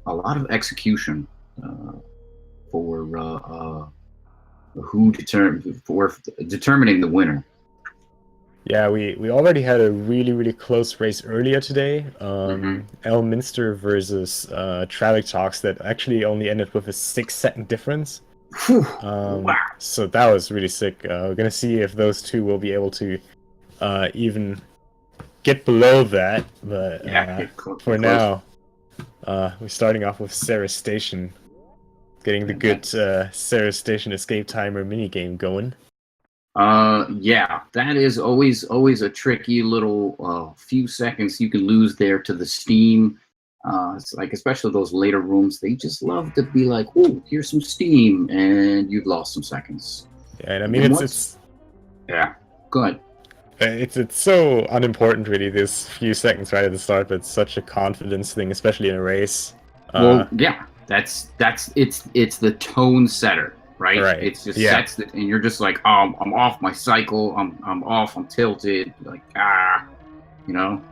a lot of execution uh, for who determine for determining the winner. Yeah, we already had a really close race earlier today. Hmm. Elminster versus Traffic Talks that actually only ended with a 6 second difference. Whew, wow. So that was really sick. We're gonna see if those two will be able to even get below that. But Yeah, for get close. now, we're starting off with Sarah Station, getting the Yeah, good Sarah Station escape timer minigame going. yeah, that is always a tricky little few seconds you can lose there to the steam. It's like especially those later rooms, they just love to be like, "Oh, here's some steam," and you've lost some seconds. Yeah, and I And mean then it's once, it's yeah, good. it's so unimportant really this few seconds right at the start, but it's such a confidence thing, especially in a race. Well, yeah, that's it's the tone setter, right? Right. It's just Yeah. sets it, and you're just like, I'm off my cycle. I'm off. I'm tilted. Like you know.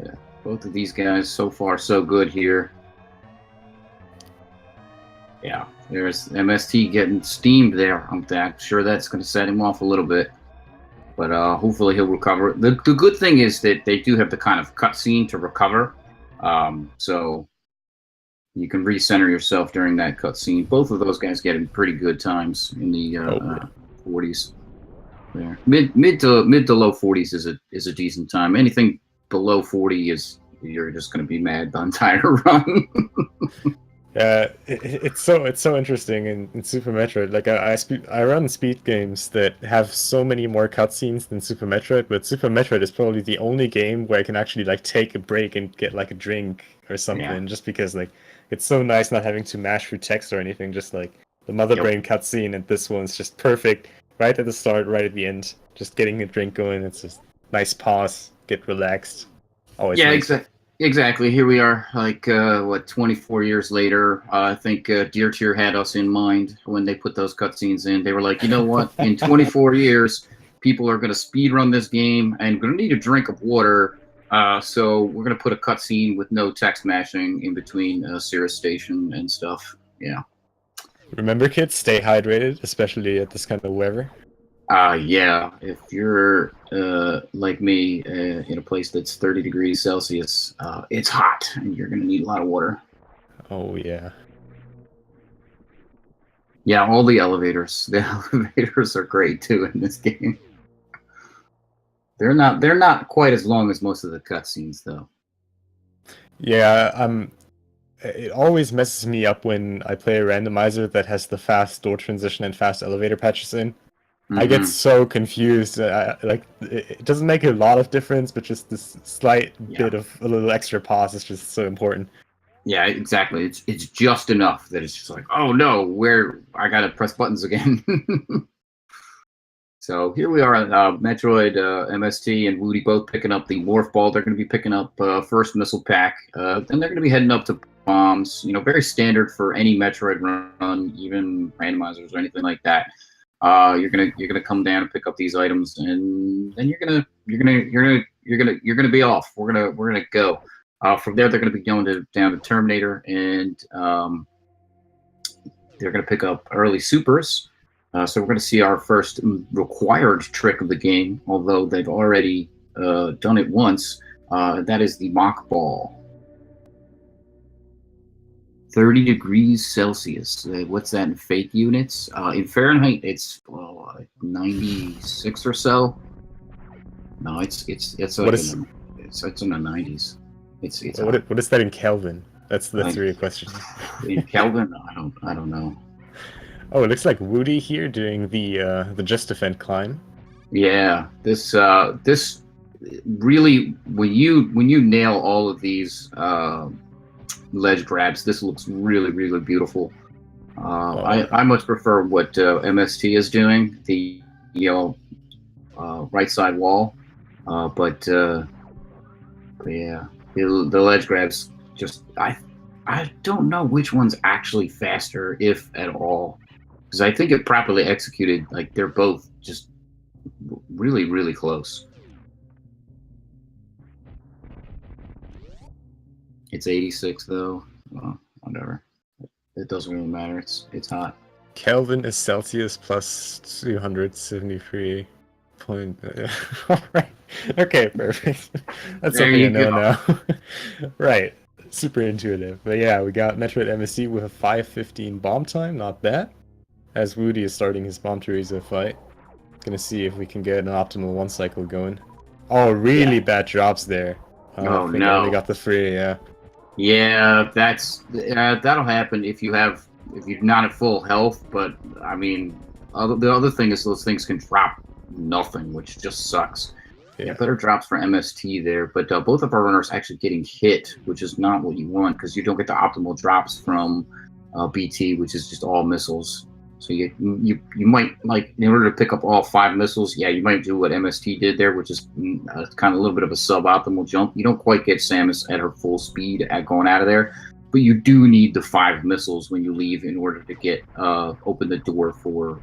Yeah, both of these guys so far so good here. Yeah, there's MST getting steamed there. I'm sure that's going to set him off a little bit, but hopefully he'll recover. The good thing is that they do have the kind of cutscene to recover, so you can recenter yourself during that cutscene. Both of those guys getting pretty good times in the Oh yeah. 40s. There, mid to low 40s is a decent time. Anything below 40 is you're just going to be mad the entire run. Yeah, it's so interesting in Super Metroid. Like I run speed games that have so many more cutscenes than Super Metroid, but Super Metroid is probably the only game where I can actually like take a break and get like a drink or Yeah. something, just because like it's so nice not having to mash through text or anything. Just like the Mother Yep. Brain cutscene, and this one's just perfect, right at the start, right at the end. Just getting a drink going. It's just nice pause, get relaxed. Always Yeah, nice. exactly. Here we are, like what 24 years later. I think Deer Tier had us in mind when they put those cutscenes in. They were like, you know what? In 24 years, people are going to speed run this game and going to need a drink of water. So we're going to put a cutscene with no text mashing in between Cirrus Station and stuff. Yeah. Remember, kids, stay hydrated, especially at this kind of weather. Yeah. If you're like me in a place that's 30 degrees Celsius, it's hot and you're going to need a lot of water. Oh yeah. Yeah, all the elevators. The elevators are great too in this game. They're not quite as long as most of the cutscenes though. Yeah, it always messes me up when I play a randomizer that has the fast door transition and fast elevator patches in. I get Hmm. so confused. Like it doesn't make a lot of difference, but just this slight Yeah. bit of a little extra pause is just so important. Yeah, exactly. It's just enough that it's just like, oh no, where I gotta press buttons again. So here we are, Metroid, MST, and Whewty both picking up the morph ball. They're going to be picking up first missile pack. Then they're going to be heading up to bombs. You know, very standard for any Metroid run, even randomizers or anything like that. You're gonna come down and pick up these items, and then you're gonna be off. We're gonna go. From there, they're gonna be going down to Terminator, and they're gonna pick up early supers. So we're going to see our first required trick of the game, although they've already done it once. That is the mock ball. 30 degrees Celsius. What's that in fake units? In Fahrenheit, it's 96 or so. No, it's What like is it's in the 90s. It's hot. what is that in Kelvin? That's Like the real question. in Kelvin, I don't know. Oh, it looks like Woody here doing the Just Defend climb. Yeah, this really when you nail all of these ledge grabs, this looks really beautiful. Oh, I much prefer what MST is doing, the right side wall, but yeah, the ledge grabs just I don't know which one's actually faster, if at all, because I think it properly executed, like they're both just really close. It's 86 though. Well, whatever. It doesn't really matter. It's hot. Kelvin is Celsius plus 273 point. All right. Okay, perfect. That's There something I you know go. now. Right. Super intuitive. But yeah, we got MetroidMst with a 5:15 bomb time. Not bad. As Whewty is starting his Bomb Teresa fight. Gonna see if we can get an optimal one cycle going. Oh, really bad drops there. Oh I think I only no. got the 3, yeah. Yeah, that'll happen if you're not at full health. But I mean, the other thing is those things can drop nothing, which just sucks. Yeah, better drops for MST there, but both of our runners actually getting hit, which is not what you want because you don't get the optimal drops from BT, which is just all missiles. So you might, like, in order to pick up all 5 missiles, yeah, you might do what MST did there, which is kind of a little bit of a suboptimal jump. You don't quite get Samus at her full speed at going out of there, but you do need the 5 missiles when you leave in order to get open the door for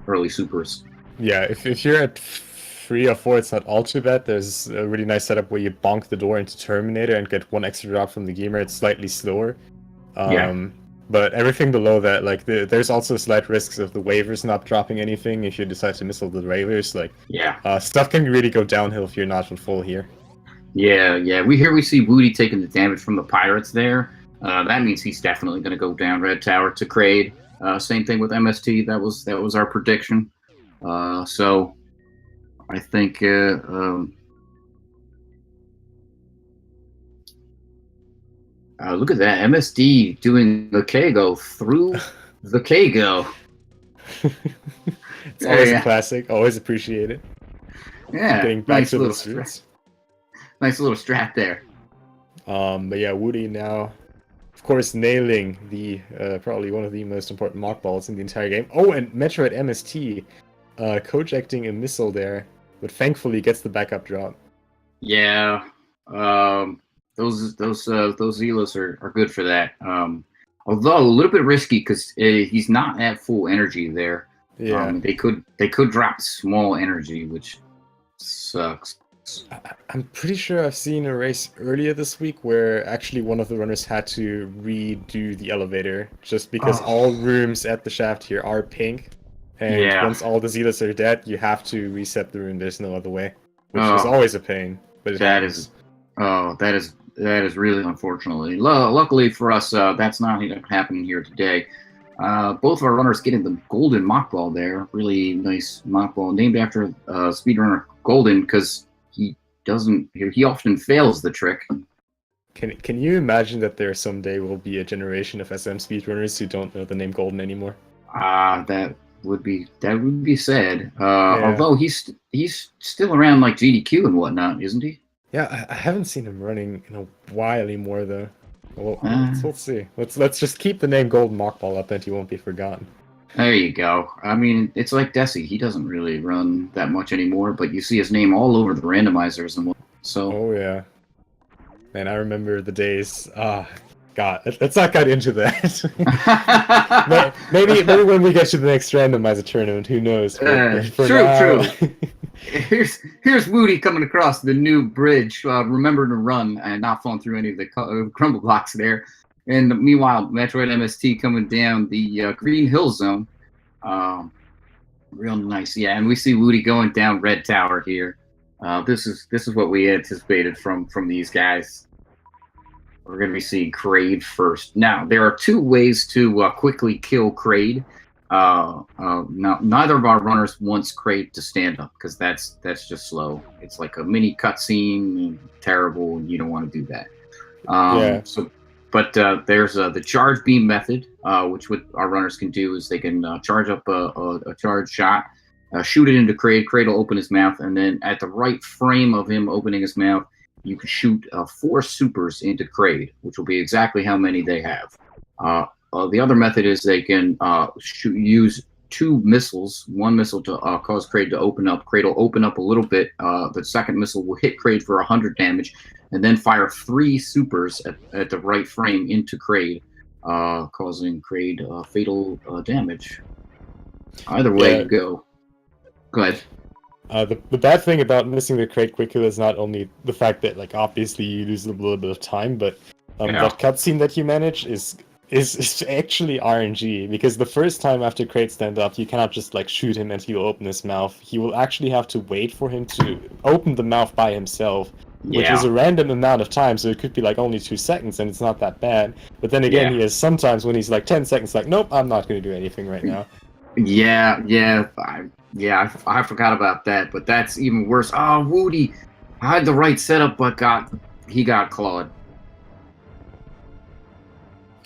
early supers. Yeah, if you're at 3 or 4, it's not all too bad. There's a really nice setup where you bonk the door into Terminator and get 1 extra drop from the gamer. It's slightly slower. Yeah. But everything below that, like, there's also slight risks of the waivers not dropping anything if you decide to missile the waivers. Like, stuff can really go downhill if you're not on full here. Yeah. We see Whewty taking the damage from the pirates there. That means he's definitely going to go down Red Tower to Kraid. Same thing with MST. That was our prediction. So I think look at that, MSD doing the Kago through the Kago. It's always a classic. Always appreciate it. Yeah, Getting back to the streets. Nice little strat there. But yeah, Whewty now, of course, nailing the probably one of the most important mock balls in the entire game. Oh, and MetroidMst projecting a missile there, but thankfully gets the backup drop. Yeah, those Zelos are good for that. Although a little bit risky because he's not at full energy there. Yeah, they could drop small energy, which sucks. I'm pretty sure I've seen a race earlier this week where actually one of the runners had to redo the elevator just because all rooms at the shaft here are pink. And once all the Zealots are dead, you have to reset the room. There's no other way, which is always a pain. But that is really unfortunately. Luckily for us, that's not happening here today. Both of our runners getting the golden mock ball there. Really nice mock ball, named after speedrunner Golden, because he often fails the trick. Can you imagine that there someday will be a generation of SM speedrunners who don't know the name Golden anymore? That would be sad. Although he's still around like GDQ and whatnot, isn't he? Yeah, I haven't seen him running in a while anymore though. Well, let's see. Let's just keep the name Golden Mockball up, and he won't be forgotten. There you go. I mean, it's like Desi. He doesn't really run that much anymore, but you see his name all over the randomizers and what. So. Oh yeah. Man, I remember the days. God, let's not get into that. maybe when we get to the next randomizer tournament, who knows? True. Here's Whewty coming across the new bridge, remembering to run and not falling through any of the crumble blocks there. And meanwhile, MetroidMst coming down the Green Hill Zone. Real nice, yeah. And we see Whewty going down Red Tower here. This is what we anticipated from these guys. We're going to be seeing Kraid first. Now, there are 2 ways to quickly kill Kraid. Now, neither of our runners wants Kraid to stand up because that's just slow. It's like a mini cutscene, terrible, and you don't want to do that. But there's the charge beam method, which what our runners can do is they can charge up a charge shot, shoot it into Kraid. Kraid will open his mouth, and then at the right frame of him opening his mouth, you can shoot 4 supers into Kraid, which will be exactly how many they have. The other method is they can use 2 missiles. 1 missile to cause Kraid to open up. Kraid will open up a little bit. The second missile will hit Kraid for 100 damage, and then fire 3 supers at the right frame into Kraid, causing Kraid fatal damage. Either way you go. Go ahead. The bad thing about missing the crate quicker is not only the fact that, like, obviously you lose a little bit of time, but that cutscene that you manage is actually RNG, because the first time after crate stand up, you cannot just like shoot him and he will open his mouth. He will actually have to wait for him to open the mouth by himself, which is a random amount of time, so it could be like only 2 seconds, and it's not that bad. But then again, he has sometimes when he's like 10 seconds, like, nope, I'm not going to do anything right now. I forgot about that, but that's even worse. Oh, Whewty, I had the right setup, but he got clawed.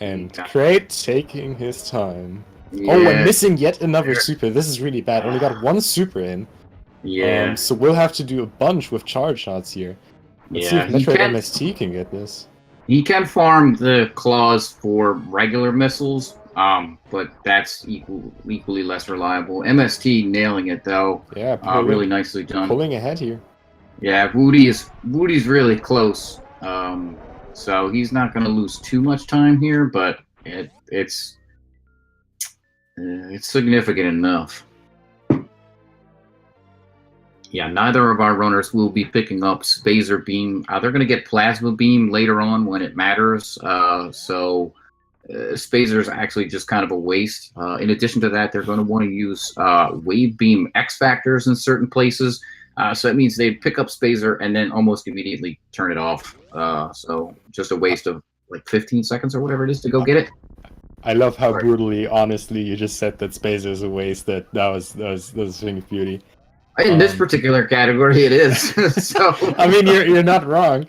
And Crate taking his time. Yeah. Oh, and missing yet another super. This is really bad. Only got 1 super in. Yeah. So we'll have to do a bunch with charge shots here. Let's see if MetroidMst can get this. He can farm the claws for regular missiles, but that's equally less reliable. MST nailing it though. Yeah, really nicely done. Pulling ahead here. Yeah, Whewty's really close. So he's not going to lose too much time here, but it's significant enough. Yeah, neither of our runners will be picking up Spazer Beam. They're going to get Plasma Beam later on when it matters. So Spazer is actually just kind of a waste. In addition to that, they're going to want to use Wave Beam X Factors in certain places. So that means they pick up Spazer and then almost immediately turn it off. So just a waste of like 15 seconds or whatever it is to go get it. I love how brutally, honestly, you just said that Spazer is a waste. That was a thing of beauty. In this particular category, it is. So I mean, you're not wrong.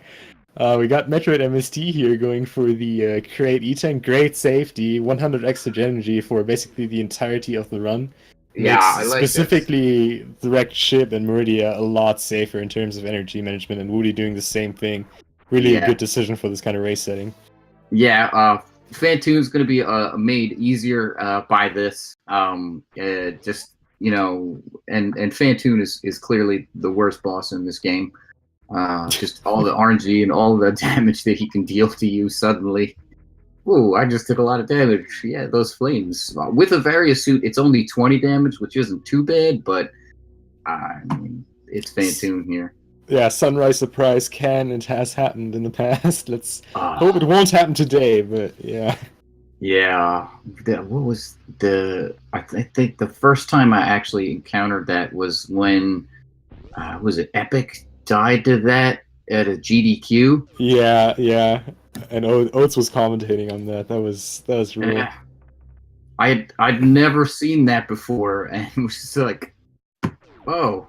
We got MetroidMst here going for the Crate E10. Great safety, 100 extra energy for basically the entirety of the run. Yeah, I like specifically this. Direct Ship and Meridia a lot safer in terms of energy management, and Whewty doing the same thing. Really a good decision for this kind of race setting. Yeah, Fantoon's going to be made easier by this. Just, you know, and Fantoon is clearly the worst boss in this game. Just all the RNG and all the damage that he can deal to you suddenly. Ooh, I just did a lot of damage. Yeah, those flames. With a Various suit, it's only 20 damage, which isn't too bad, but I mean, it's Fantoon here. Yeah, Sunrise Surprise can and has happened in the past. Let's hope it won't happen today, but yeah. Yeah. What was I think the first time I actually encountered that was when, was it Epic died to that at a GDQ? Yeah. And Oates was commentating on that. That was real. Yeah. I'd never seen that before, and it was just like, oh,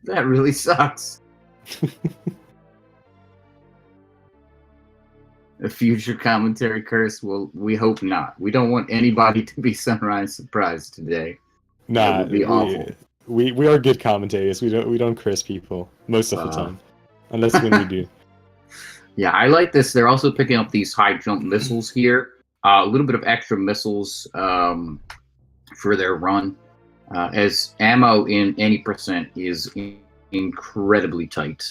that really sucks. A future commentary curse? Well, we hope not. We don't want anybody to be Sunrise surprised today. Nah, that would be awful. We are good commentators. We don't curse people most of the time, unless when we do. Yeah, I like this. They're also picking up these high jump missiles here. A little bit of extra missiles for their run, as ammo in any percent is incredibly tight.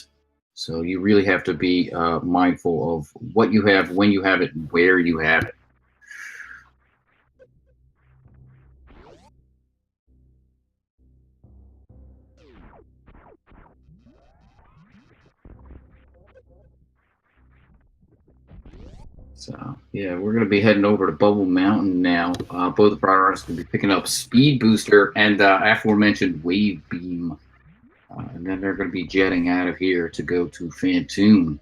So you really have to be mindful of what you have, when you have it, and where you have it. So, yeah, we're going to be heading over to Bubble Mountain now. Both of our artists going to be picking up Speed Booster and aforementioned Wave Beam. And then they're going to be jetting out of here to go to Fantoon.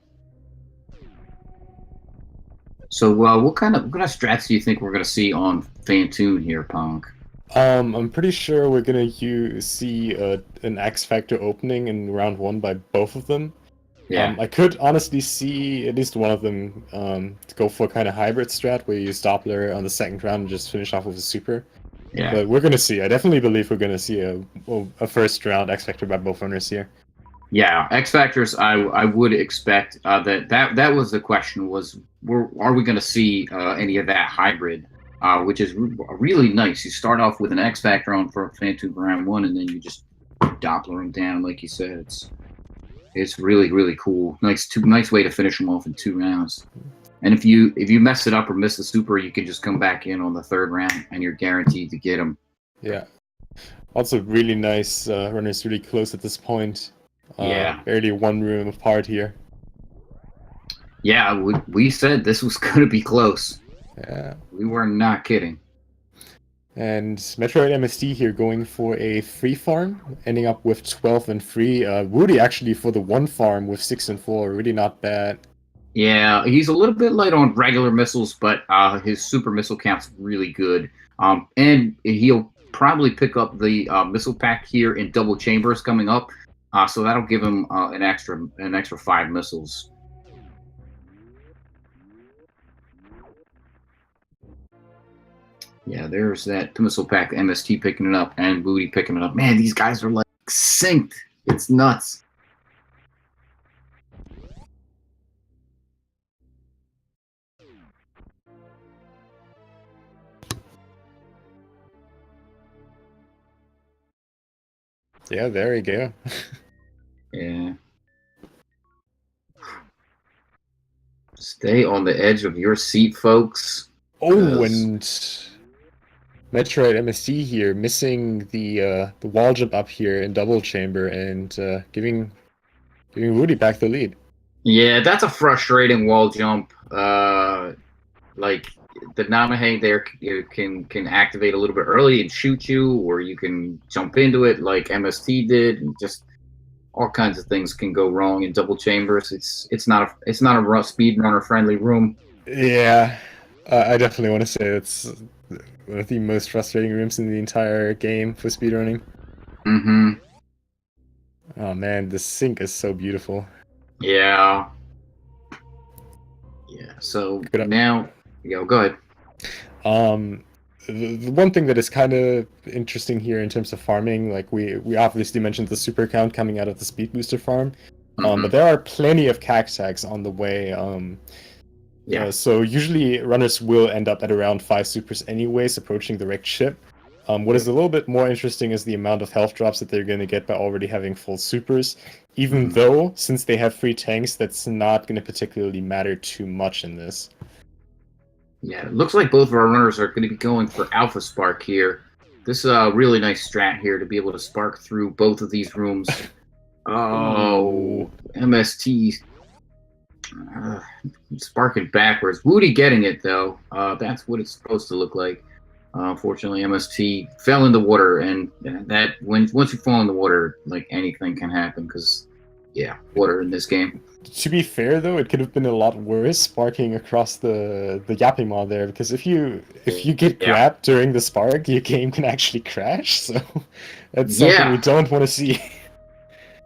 So, what kind of strats do you think we're going to see on Fantoon here, Punk? I'm pretty sure we're going to see an X Factor opening in round 1 by both of them. Yeah. I could honestly see at least one of them to go for a kind of hybrid strat where you use Doppler on the second round and just finish off with a super. Yeah. But we're going to see. I definitely believe we're going to see a first round X Factor by both runners here. Yeah, X Factors, I would expect that was the question, was are we going to see any of that hybrid, which is really nice. You start off with an X Factor on for Fantoon round 1, and then you just Doppler them down, like you said. It's really, really cool. Nice way to finish them off in 2 rounds. And if you mess it up or miss the super, you can just come back in on the 3rd round, and you're guaranteed to get them. Yeah. Also, really nice. Runners really close at this point. Yeah. Barely one room apart here. Yeah, we said this was going to be close. Yeah. We were not kidding. And MetroidMst here going for a 3 farm, ending up with 12 and 3. Whewty actually for the 1 farm with 6 and 4, really not bad. Yeah, he's a little bit light on regular missiles, but his super missile count's really good. And he'll probably pick up the missile pack here in double chambers coming up. So that'll give him an extra 5 missiles. Yeah, there's that missile pack, MST picking it up, and Whewty picking it up. Man, these guys are like synced. It's nuts. Yeah, there we go. Yeah. Stay on the edge of your seat, folks. Oh, and MetroidMst here missing the wall jump up here in double chamber and giving Whewty back the lead. Yeah, that's a frustrating wall jump. Like the Namahe there can activate a little bit early and shoot you, or you can jump into it like MST did, and just all kinds of things can go wrong in double chambers. It's not a speedrunner friendly room. Yeah, I definitely want to say it's one of the most frustrating rooms in the entire game for speedrunning. Mm-hmm. Oh man, the sync is so beautiful. Yeah. Yeah. So now, go ahead. The one thing that is kind of interesting here in terms of farming, like we obviously mentioned the super count coming out of the speed booster farm, but there are plenty of cactags on the way. So usually runners will end up at around 5 supers anyways, approaching the wrecked ship. What is a little bit more interesting is the amount of health drops that they're going to get by already having full supers, even though, since they have 3 tanks, that's not going to particularly matter too much in this. Yeah, it looks like both of our runners are going to be going for Alpha Spark here. This is a really nice strat here to be able to spark through both of these rooms. Oh, MST sparking backwards. Whewty getting it, though. That's what it's supposed to look like. Unfortunately, MST fell in the water, and that once you fall in the water, like anything can happen because, yeah, water in this game. To be fair, though, it could have been a lot worse sparking across the Yapima there, because if you get grabbed during the spark, your game can actually crash. So that's something we don't want to see.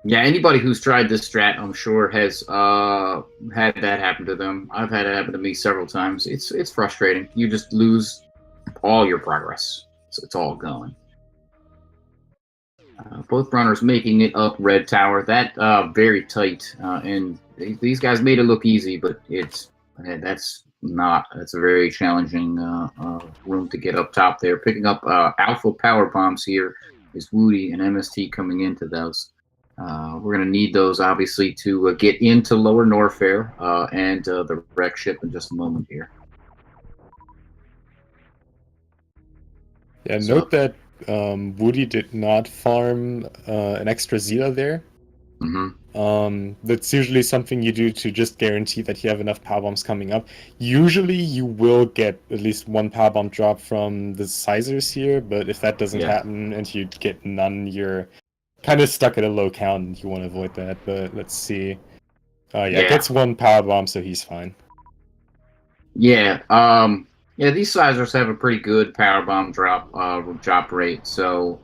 Yeah, anybody who's tried this strat, I'm sure, has had that happen to them. I've had it happen to me several times. It's frustrating. You just lose all your progress. So it's all gone. Both runners making it up Red Tower. That very tight, and these guys made it look easy, but that's a very challenging room to get up top there. Picking up Alpha Power Bombs here is Whewty and MST coming into those. We're going to need those, obviously, to get into Lower Norfair and the wreck ship in just a moment here. Yeah, note that Whewty did not farm an extra Zeta there. That's usually something you do to just guarantee that you have enough power bombs coming up. Usually you will get at least 1 power bomb drop from the sizers here, but if that doesn't happen and you get none, you're kind of stuck at a low count and you want to avoid that. But let's see. Gets 1 power bomb, so he's fine. Yeah, these sizers have a pretty good power bomb drop rate. So,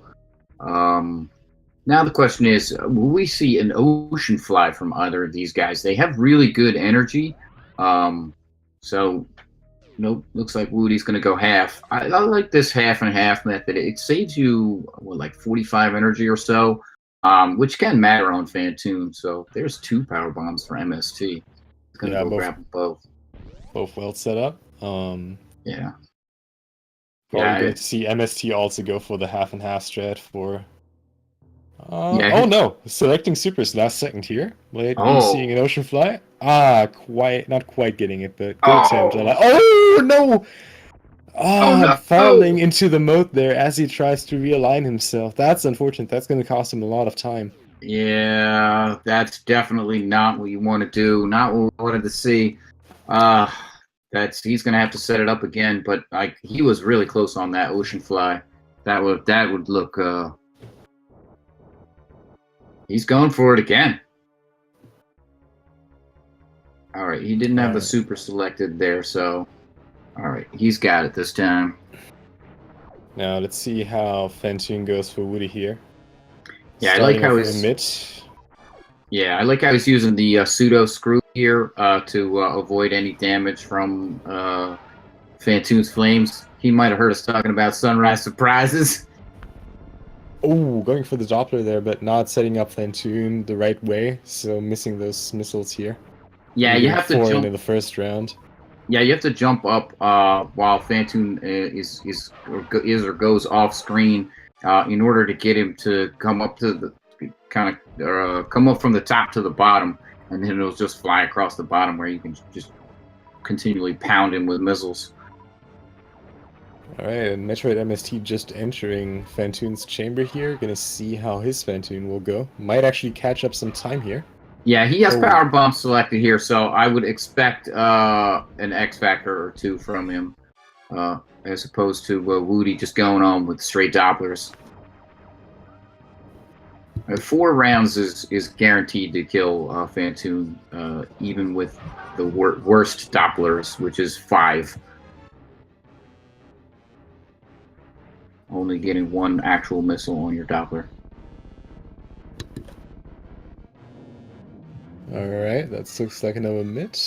now the question is, will we see an ocean fly from either of these guys? They have really good energy. So, nope, looks like Whewty's going to go half. I like this half and half method. It saves you, like 45 energy or so, which can matter on Fantoon. So, there's 2 power bombs for MST. He's going to go grab them both. Both well set up. Probably good to see MST also go for the half and half strat for. Oh no! Selecting supers last second here. Late seeing an ocean fly. Not quite getting it, but good attempt. Oh no! Oh Ah, falling no! into the moat there as he tries to realign himself. That's unfortunate. That's going to cost him a lot of time. Yeah, that's definitely not what you want to do. Not what we wanted to see. Uh he's gonna have to set it up again. But he was really close on that ocean fly. That would look. He's going for it again. All right, he didn't have the Alright. super selected there, so all right, he's got it this time. Now let's see how Fantune goes for Whewty here. Yeah, I like Starting how off with a he's. mid. Yeah, I like how he's using the pseudo screw here to avoid any damage from Fantoon's flames. He might have heard us talking about sunrise surprises. Oh, going for the Doppler there, but not setting up Fantune the right way, so missing those missiles here. Yeah, Only you getting have to 4 jump. in the first round. Yeah, you have to jump up while Fantoon or goes off screen in order to get him to come up to the come up from the top to the bottom, and then it'll just fly across the bottom where you can just continually pound him with missiles. Alright, and MetroidMst just entering Fantoon's chamber here. Gonna see how his Fantoon will go. Might actually catch up some time here. Yeah, he has Oh. power bomb selected here, so I would expect an X Factor or two from him, as opposed to Whewty just going on with straight Dopplers. 4 rounds is guaranteed to kill Fantoon, even with the worst Dopplers, which is 5. Only getting 1 actual missile on your Doppler. Alright, that looks like another mid.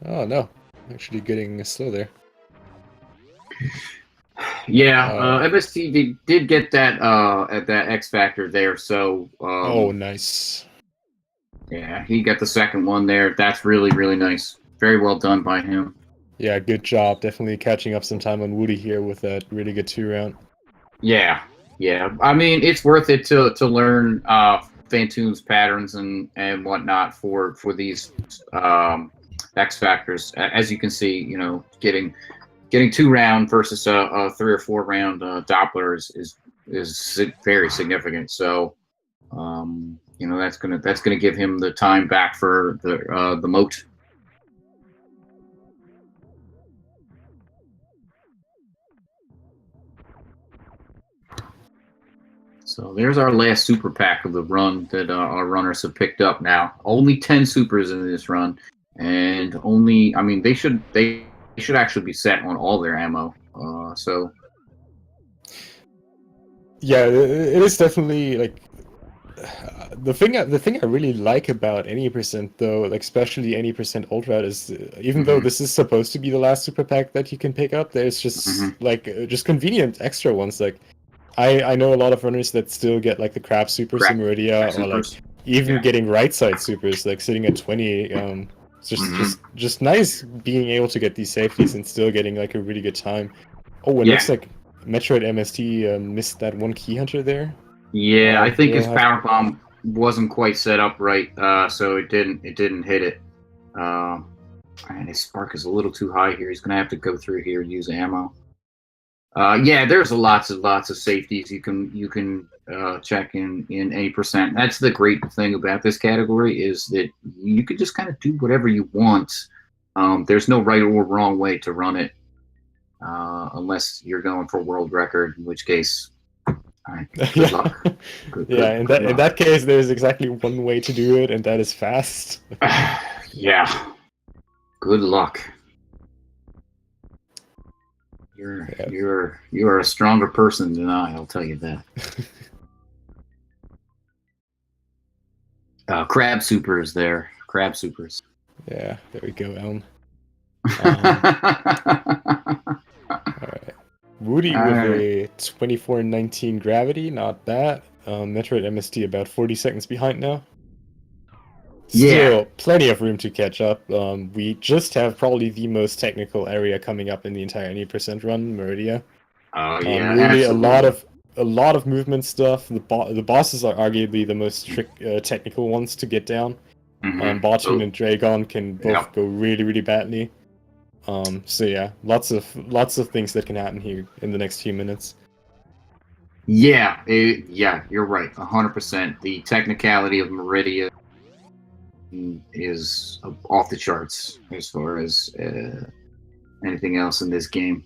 Oh no, actually getting slow there. Yeah, MST did get that at that X Factor there, so oh, nice. yeah, he got the second one there. That's really, really nice. Very well done by him. Yeah, good job. Definitely catching up some time on Whewty here with that really good 2-round. Yeah, yeah. I mean, it's worth it to learn Fantoon's patterns and whatnot for these X Factors. As you can see, you know, getting 2-round versus a 3 or 4 round Doppler is very significant. So, you know, that's gonna give him the time back for the moat. So there's our last super pack of the run that our runners have picked up now. Only 10 supers in this run, and I mean, they should actually be set on all their ammo. So Yeah, it is definitely like the thing I really like about any percent though, like especially any percent ultra, is even though this is supposed to be the last super pack that you can pick up, there's just like just convenient extra ones. Like I know a lot of runners that still get like the crab supers in Meridia, or like even getting right side supers, like sitting at 20. It's just nice being able to get these safeties and still getting like a really good time. Oh, it looks like MetroidMst missed that one key hunter there. Yeah, I think his power bomb wasn't quite set up right, so it didn't hit it. And his spark is a little too high here. He's gonna have to go through here and use ammo. Yeah, there's lots of safeties you can check in any percent. That's the great thing about this category, is that you can just kind of do whatever you want. There's no right or wrong way to run it, unless you're going for world record, in which case, good luck. In that case, there's exactly one way to do it, and that is fast. Yeah. Good luck. You're a stronger person than I'll tell you that. Crab supers there. Crab supers. Yeah, there we go, Elm. Alright. Whewty with a 2419 gravity, not bad. MetroidMst about 40 seconds behind now. Still plenty of room to catch up. We just have probably the most technical area coming up in the entire 80% run, Meridia. Really, absolutely. a lot of movement stuff. The bosses are arguably the most technical ones to get down. Bartoon and Dragon can both go really, really badly. So yeah, lots of things that can happen here in the next few minutes. Yeah, yeah, you're right, 100%. The technicality of Meridia is off the charts as far as anything else in this game.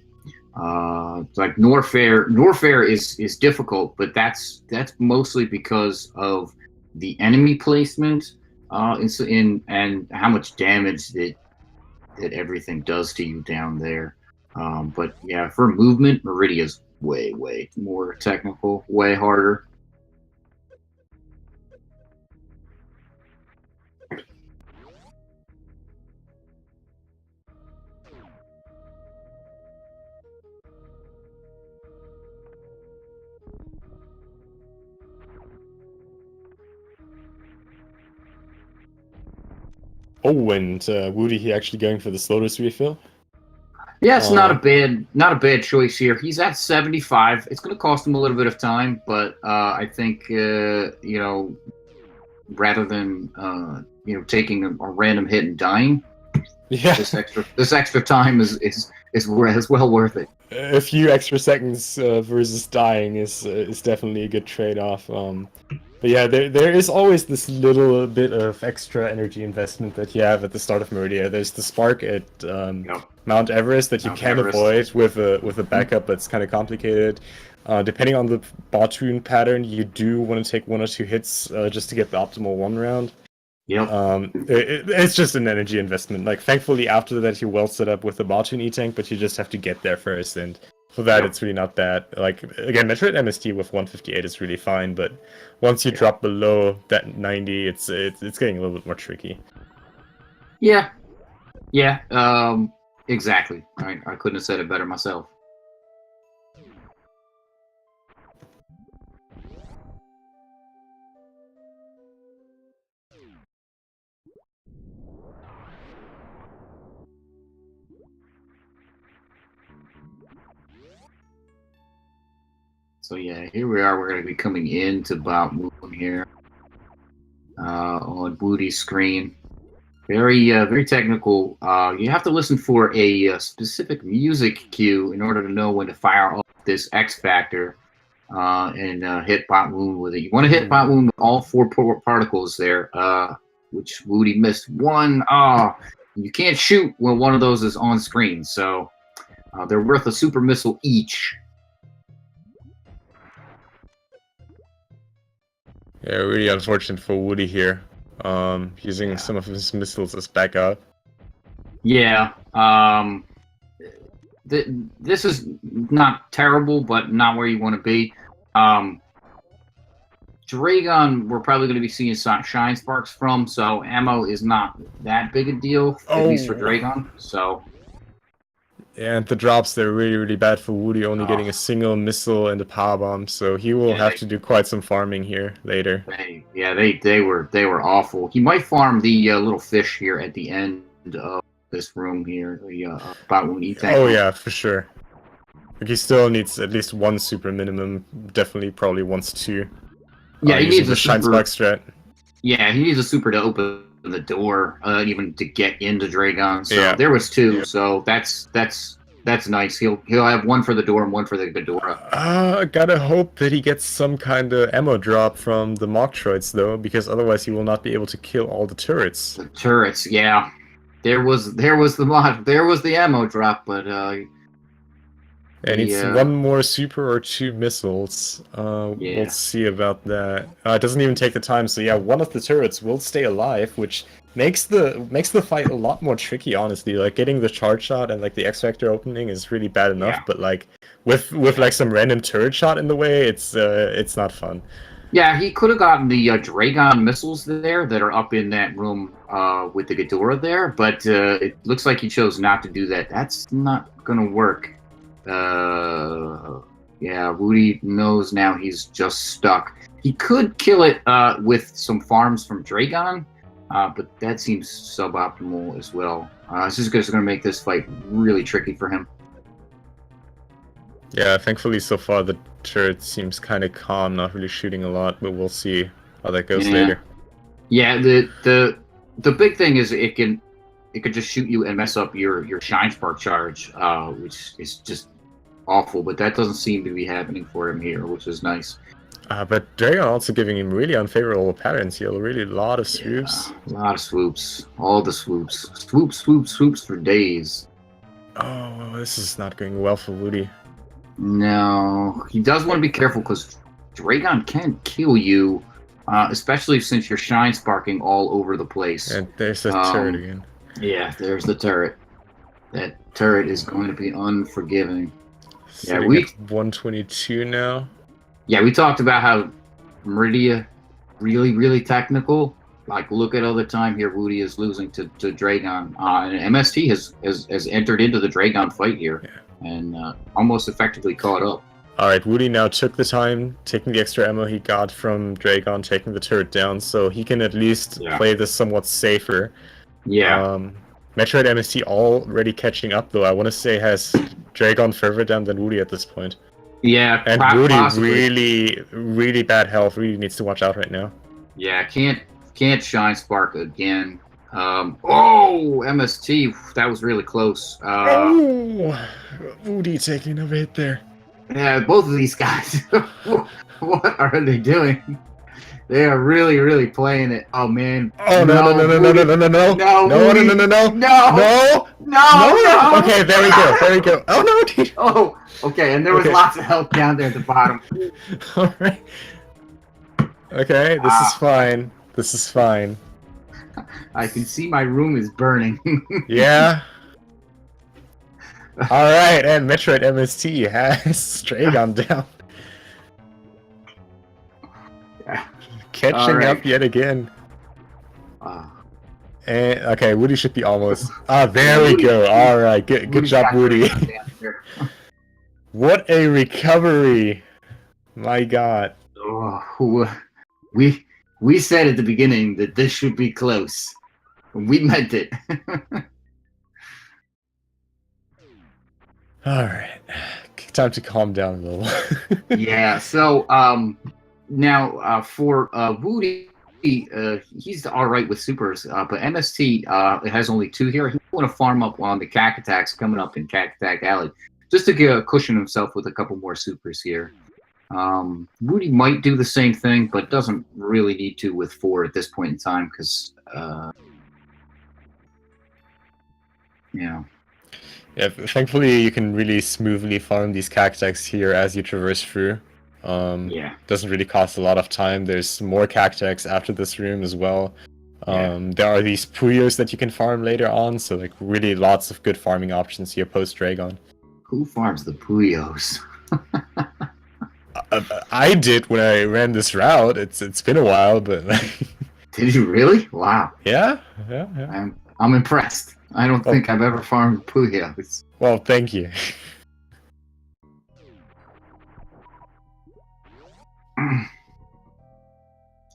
Like Norfair is difficult, but that's mostly because of the enemy placement, and how much damage that everything does to you down there. But yeah, for movement, Meridia's way more technical, way harder. Oh, and Whewty, he actually going for the Slotus refill. Yeah, it's not a bad choice here. He's at 75. It's going to cost him a little bit of time, but I think rather than taking a random hit and dying, Yeah, this extra time is well worth it. a few extra seconds versus dying is definitely a good trade-off. But yeah, there is always this little bit of extra energy investment that you have at the start of Meridia. There's the spark at Mount Everest that you can avoid with a backup, but it's kind of complicated. Depending on the Batoon pattern, you do want to take 1 or 2 hits just to get the optimal 1 round. Yep. It's just an energy investment. Like, thankfully, after that, you're well set up with the Batoon E-Tank, but you just have to get there first, and for that, it's really not that. Like, again, MetroidMst with 158 is really fine, but once you drop below that 90, it's getting a little bit more tricky. Yeah. Exactly. I couldn't have said it better myself. So yeah, here we are. We're going to be coming into Bout Moon here on Whewty's screen. Very technical. You have to listen for a specific music cue in order to know when to fire off this X Factor and hit Bout Moon with it. You want to hit Bout Moon with all 4 particles there, which Whewty missed 1. You can't shoot when one of those is on screen, so they're worth a super missile each. Yeah, really unfortunate for Whewty here. Using some of his missiles as backup. Yeah. This is not terrible, but not where you want to be. Dragon, we're probably going to be seeing Shine Sparks from, so ammo is not that big a deal, at least for Dragon. So. And the drops, they're really bad for Whewty, only getting a single missile and a power bomb, so he will have to do quite some farming here later. They were awful. He might farm the little fish here at the end of this room here, the Bout Moon E-Tank. Oh yeah, for sure. Like, he still needs at least 1 super minimum, definitely probably wants 2. Yeah, he needs a Shine Spark strat. Yeah, he needs a super to open the door, even to get into Dragon. So there was 2, so that's nice. He'll have 1 for the door and 1 for the Ghidorah. I gotta hope that he gets some kind of ammo drop from the Metroids though, because otherwise he will not be able to kill all the turrets. The turrets, yeah. There was the ammo drop, but and it's 1 more super or 2 missiles. We'll see about that. It doesn't even take the time, so yeah, 1 of the turrets will stay alive, which makes the fight a lot more tricky, honestly. Like, getting the charge shot and like the X Factor opening is really bad enough, but like with like some random turret shot in the way, it's not fun. Yeah, he could have gotten the Dragon missiles there that are up in that room with the Ghidorah there, but it looks like he chose not to do that. That's not gonna work. Yeah, Whewty knows now he's just stuck. He could kill it with some farms from Dragon, but that seems suboptimal as well. This is going to make this fight really tricky for him. Yeah, thankfully so far the turret seems kind of calm, not really shooting a lot, but we'll see how that goes later. Yeah, the big thing is it can it could just shoot you and mess up your Shine Spark charge, which is just awful. But that doesn't seem to be happening for him here, which is nice. But Dragon also giving him really unfavorable patterns here. Really a lot of swoops. Yeah, a lot of swoops. All the swoops. Swoops, swoops, swoops for days. Oh, this is not going well for Whewty. No, he does want to be careful because Dragon can kill you, especially since you're Shine Sparking all over the place. And there's the turret again. Yeah, there's the turret. That turret is going to be unforgiving. Sitting at 122 now. Yeah, we talked about how Meridia really, really technical. Like, look at all the time here Whewty is losing to Dragon. And MST has entered into the Dragon fight here and almost effectively caught up. Alright, Whewty now took the time, taking the extra ammo he got from Dragon, taking the turret down, so he can at least play this somewhat safer. Yeah. MetroidMst already catching up, though. I want to say has Dragon further down than Whewty at this point. Yeah, and Whewty really, really bad health. Really needs to watch out right now. Yeah, can't Shine Spark again. MST, that was really close. Whewty taking a hit there. Yeah, both of these guys. What are they doing? They are really, really playing it. Oh man. Oh no. Okay, there we go. Oh no, dude. Oh, okay, and there was lots of health down there at the bottom. All right. Okay, this is fine. I can see my room is burning. Yeah. All right, and MetroidMst has Dragon down. Catching up yet again. And okay, Whewty should be almost. There we go. All right, good job, Whewty. What a recovery! My God. Oh, we said at the beginning that this should be close. We meant it. All right, time to calm down a little. Yeah. So now for Whewty, he's all right with supers, but MST has only 2 here. He want to farm up on the Cack Attacks coming up in Cack Attack Alley, just to cushion himself with a couple more supers here. Whewty might do the same thing, but doesn't really need to with 4 at this point in time because, Yeah, thankfully you can really smoothly farm these Cack Attacks here as you traverse through. Doesn't really cost a lot of time. There's more Cack Attacks after this room as well. There are these Puyos that you can farm later on, so like really lots of good farming options here post Dragon. Who farms the Puyos? I did when I ran this route. It's been a while, but Did you really? Wow. Yeah. I'm impressed. I don't think I've ever farmed Puyos. Well, thank you.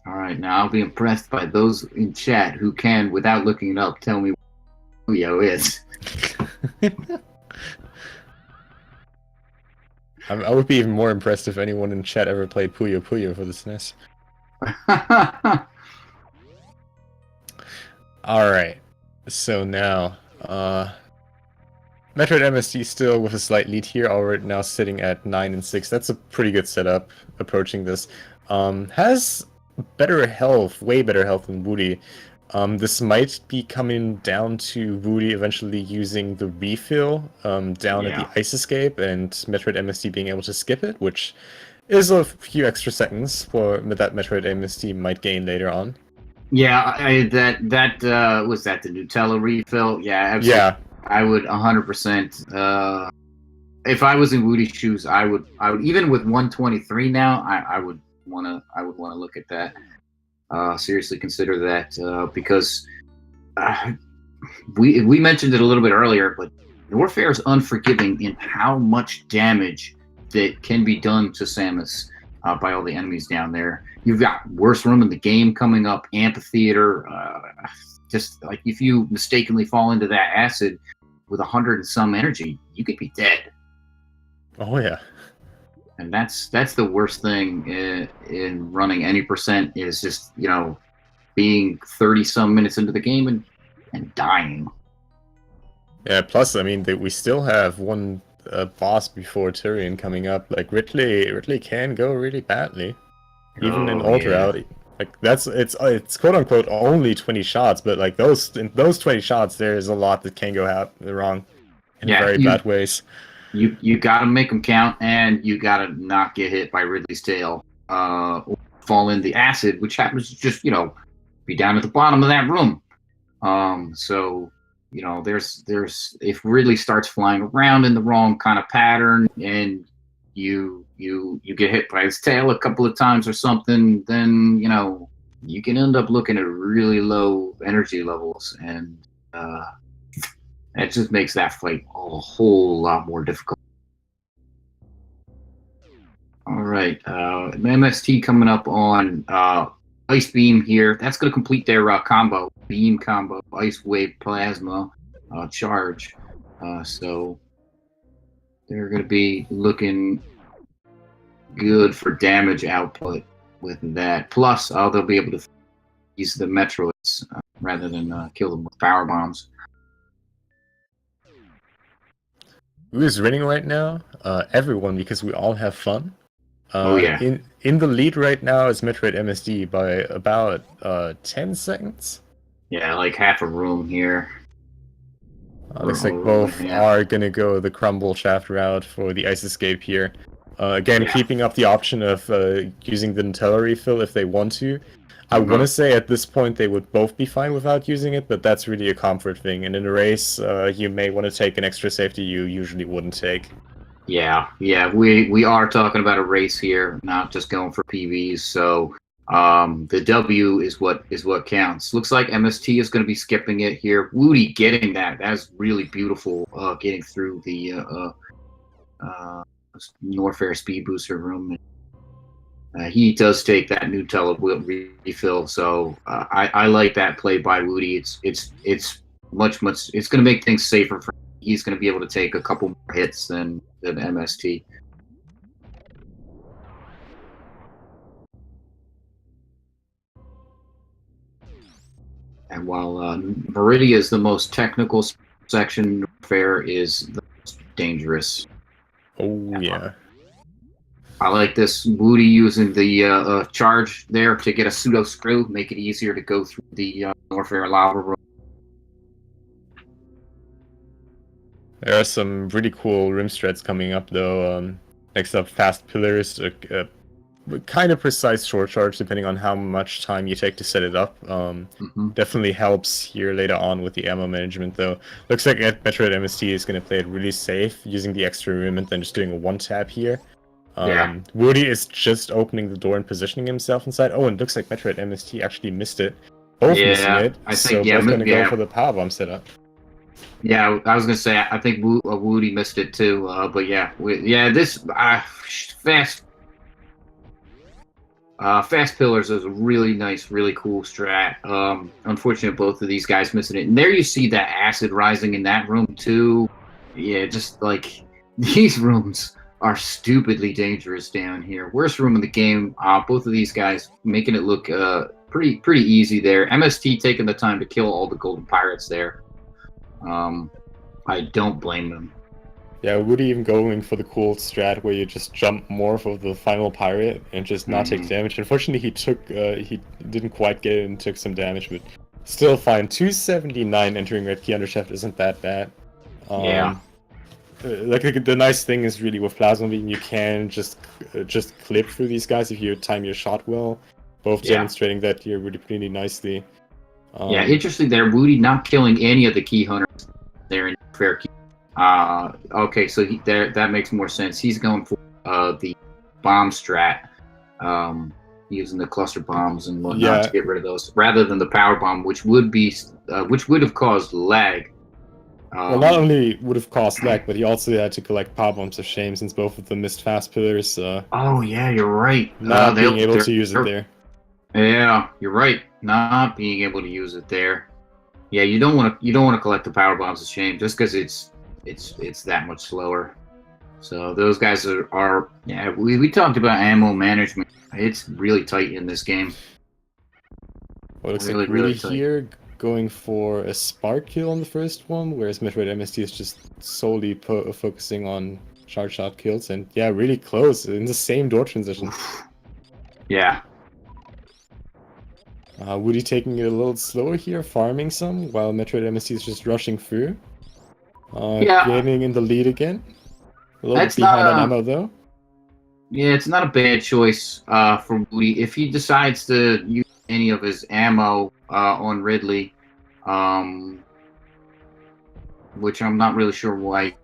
All right, now I'll be impressed by those in chat who can, without looking it up, tell me what Puyo is. I would be even more impressed if anyone in chat ever played Puyo Puyo for the SNES. Alright, so now, MetroidMst still with a slight lead here, already now sitting at 9 and 6. That's a pretty good setup approaching this. Has better health, way better health than Whewty. This might be coming down to Whewty eventually using the refill down at the ice escape and MetroidMst being able to skip it, which is a few extra seconds for that MetroidMst might gain later on. Yeah, that was that the Nutella refill. Yeah, absolutely. Yeah, I would 100%. If I was in Whewty's shoes, I would even with 123 now. I would want to look at that. Seriously consider that because we mentioned it a little bit earlier, but Warfare is unforgiving in how much damage that can be done to Samus by all the enemies down there. You've got worst room in the game coming up, amphitheater. Just like if you mistakenly fall into that acid with 100 and some energy, you could be dead. Oh yeah. And that's the worst thing in running any percent is just, being 30 some minutes into the game and dying. Yeah, plus, I mean, we still have one boss before Tyrion coming up. Like, Ridley can go really badly. Even in Oh Ultra yeah. out. Like, it's quote-unquote only 20 shots, but, like, in those 20 shots, there's a lot that can go wrong in Yeah, very bad ways. you got to make them count, and you got to not get hit by Ridley's tail, or fall in the acid, which happens to just be down at the bottom of that room. So there's if Ridley starts flying around in the wrong kind of pattern, and you get hit by his tail a couple of times or something, then you can end up looking at really low energy levels, and it just makes that fight a whole lot more difficult. All right, MST coming up on Ice Beam here. That's going to complete their combo, Beam combo, Ice Wave Plasma charge. So they're going to be looking good for damage output with that. Plus, they'll be able to use the Metroids rather than kill them with power bombs. Who is winning right now? Everyone, because we all have fun. Oh yeah. In the lead right now is MetroidMst by about 10 seconds. Yeah, like half a room here. Looks like both are gonna go the crumble shaft route for the ice escape here. Again, keeping up the option of using the Nutella refill if they want to. I want to say at this point they would both be fine without using it, but that's really a comfort thing. And in a race, you may want to take an extra safety you usually wouldn't take. Yeah, we are talking about a race here, not just going for PVs. So the W is what counts. Looks like MST is going to be skipping it here. Whewty getting that. That's really beautiful. Getting through the Norfair speed booster room. He does take that Nutella refill. So I like that play by Whewty. It's much. It's going to make things safer for him. He's going to be able to take a couple more hits than MST. And while Meridia is the most technical section, Fair is the most dangerous. Oh yeah. I like this Whewty using the charge there to get a pseudo screw, make it easier to go through the Norfair lava room. There are some really cool rim strats coming up though. Next up, fast pillars, kind of precise short charge depending on how much time you take to set it up. Definitely helps here later on with the ammo management though. Looks like MetroidMst is going to play it really safe, using the extra room and then just doing a one tap here. Whewty is just opening the door and positioning himself inside. Oh, and it looks like MetroidMst actually missed it. Both missing it, so both going to go for the powerbomb setup. Yeah, I was gonna say I think Whewty missed it too, but this fast pillars is a really nice, really cool strat. Unfortunate both of these guys missing it, and there you see that acid rising in that room too. Yeah, just like these rooms are stupidly dangerous down here. Worst room in the game. Both of these guys making it look pretty easy there. MST taking the time to kill all the golden pirates there. I don't blame them. Yeah, Whewty even going for the cool strat where you just jump more for the final pirate and just not take damage. Unfortunately, he didn't quite get it and took some damage, but still fine. 279 entering red key undershaft isn't that bad. Like the nice thing is really with plasma beam you can just clip through these guys if you time your shot well. Both demonstrating that here really nicely. Interesting there. Whewty not killing any of the key hunters there in fair key. Okay, so that makes more sense. He's going for the bomb strat, using the cluster bombs and whatnot to get rid of those, rather than the power bomb, which would have caused lag. Well, not only would have caused lag, but he also had to collect power bombs of shame since both of them missed fast pillars. Oh yeah, you're right. Not being able to use it there. Yeah, you're right. Not being able to use it there. Yeah, you don't want to collect the power bombs of shame just because it's that much slower. So those guys are we talked about ammo management. It's really tight in this game. Well, it looks like really here going for a spark kill on the first one, whereas Metroid MST is just solely focusing on charge shot kills, and yeah, really close in the same door transition. Yeah. Whewty taking it a little slower here, farming some, while Metroid MST is just rushing through. Yeah. Gaining in the lead again. A little That's bit behind not on a, ammo though. yeah, it's not a bad choice for Whewty. If he decides to use any of his ammo on Ridley, which I'm not really sure why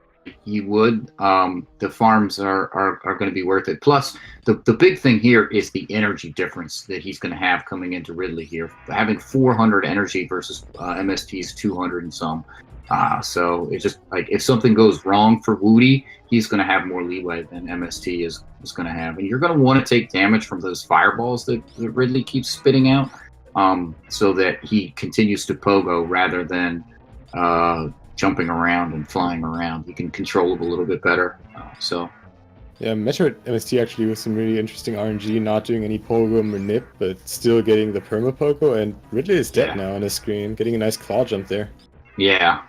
he would, the farms are going to be worth it. Plus, the big thing here is the energy difference that he's going to have coming into Ridley here. Having 400 energy versus MST's 200 and some. So it's just like if something goes wrong for Whewty, he's going to have more leeway than MST is going to have. And you're going to want to take damage from those fireballs that Ridley keeps spitting out, so that he continues to pogo rather than jumping around and flying around. You can control it a little bit better. Yeah, Metroid MST actually with some really interesting RNG, not doing any Pogrom or Nip, but still getting the perma Pogo, and Ridley is dead now on the screen, getting a nice claw jump there. Yeah,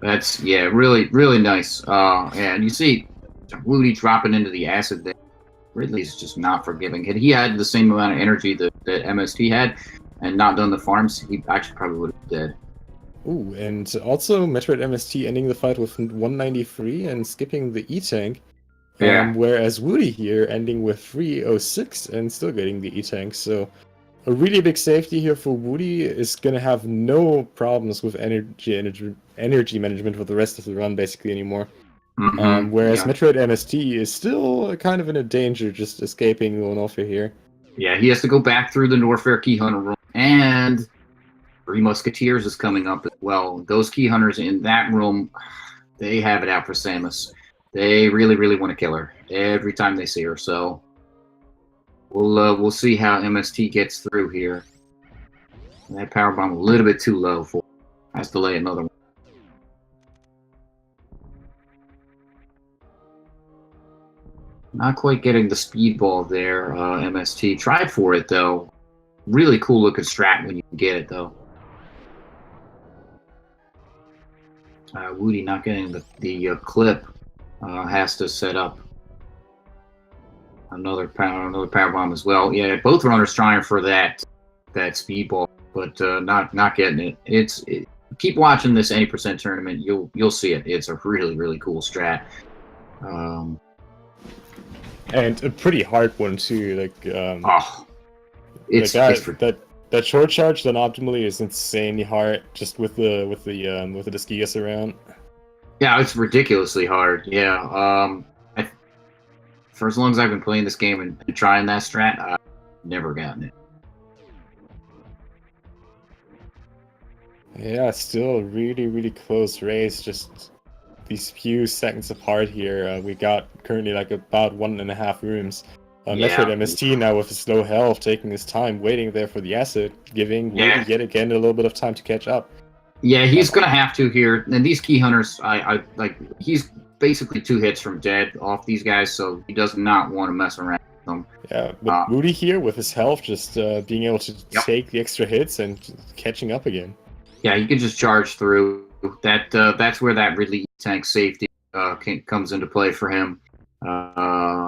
that's really nice. And you see Whewty dropping into the acid there. Ridley's just not forgiving. Had he had the same amount of energy that MST had and not done the farms, he actually probably would have been dead. Ooh, and also Metroid MST ending the fight with 193 and skipping the E-Tank. Yeah. Whereas Whewty here ending with 306 and still getting the E-Tank. So a really big safety here for Whewty is going to have no problems with energy management for the rest of the run basically anymore. Whereas Metroid MST is still kind of in a danger just escaping the Norfair here. Yeah, he has to go back through the Norfair Key Hunter room, and Three Musketeers is coming up as well. Those Key Hunters in that room, they have it out for Samus. They really want to kill her every time they see her. So we'll see how MST gets through here. That power bomb a little bit too low for him. Has to lay another one. Not quite getting the speedball there. MST tried for it though. Really cool looking strat when you can get it though. Whewty not getting the clip. Has to set up another power bomb as well. Yeah, both runners trying for that speedball, but not getting it. Keep watching this 80% tournament. You'll see it. It's a really cool strat. And a pretty hard one too. It's that short charge done optimally is insanely hard. Just with the Skigas around. Yeah, it's ridiculously hard. Yeah. For as long as I've been playing this game and trying that strat, I've never gotten it. Yeah, still really close race. Just these few seconds apart here. We got currently like about 1.5 rooms. Metroid MST now with a slow health, taking his time, waiting there for the acid, giving Whewty yet again a little bit of time to catch up. Yeah, he's gonna have to here. And these Key Hunters, I like. He's basically 2 hits from dead off these guys, so he does not want to mess around with them. Yeah, but Whewty here with his health, just being able to take the extra hits and catching up again. Yeah, he can just charge through. That's where that Ridley tank safety comes into play for him.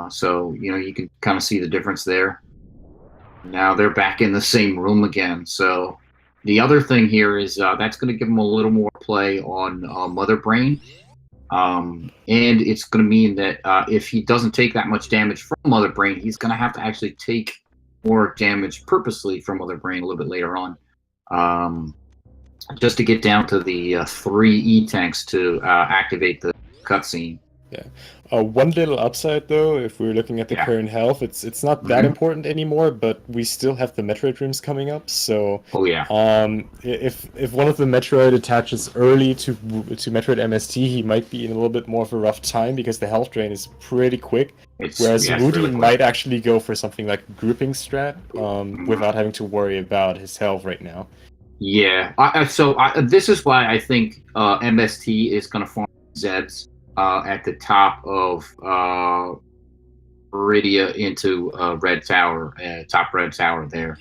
So you can kind of see the difference there. Now they're back in the same room again. So the other thing here is that's going to give him a little more play on Mother Brain. And it's going to mean that if he doesn't take that much damage from Mother Brain, he's going to have to actually take more damage purposely from Mother Brain a little bit later on. Just to get down to the 3 E-tanks to activate the cutscene. Yeah. One little upside though, if we're looking at the current health, it's not that important anymore, but we still have the Metroid rooms coming up, so if one of the Metroid attaches early to Metroid MST, he might be in a little bit more of a rough time because the health drain is pretty quick. Whereas Whewty really might actually go for something like grouping strat without having to worry about his health right now. Yeah, this is why I think MST is going to farm Zebs at the top of Viridia into Red Tower, top Red Tower there.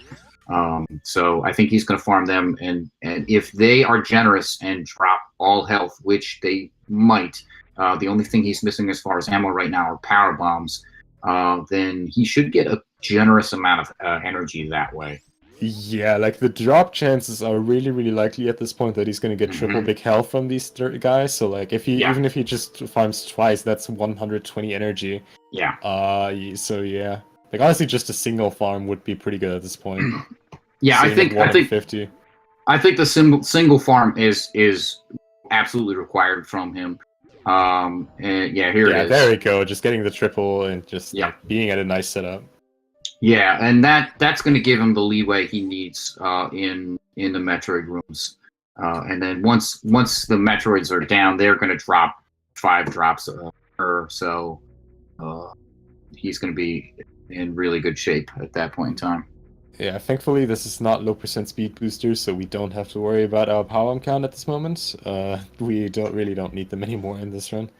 So I think he's going to farm them, and if they are generous and drop all health, which they might, the only thing he's missing as far as ammo right now are power bombs. Then he should get a generous amount of energy that way. Yeah, like the drop chances are really, really likely at this point that he's going to get triple big health from these guys. So like even if he just farms twice, that's 120 energy. Yeah. So yeah, like honestly, just a single farm would be pretty good at this point. Yeah, I think the single farm is absolutely required from him. And yeah, here it is. There we go. Just getting the triple and just like, being at a nice setup. Yeah, and that's going to give him the leeway he needs in the Metroid rooms. And then once the Metroids are down, they're going to drop 5 drops per. So he's going to be in really good shape at that point in time. Yeah, thankfully this is not low percent speed boosters, so we don't have to worry about our power count at this moment. We don't need them anymore in this run.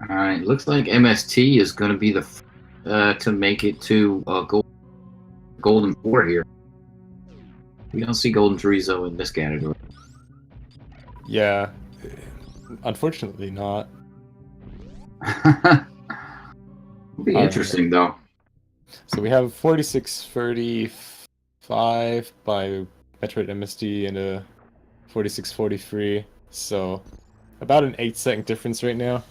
All right, looks like MST is going to be the to make it to Golden 4 here. We don't see Golden Chorizo in this category. Yeah, unfortunately not. It'll be interesting though. So we have 4635 by MetroidMst and a 4643. So about an 8-second difference right now.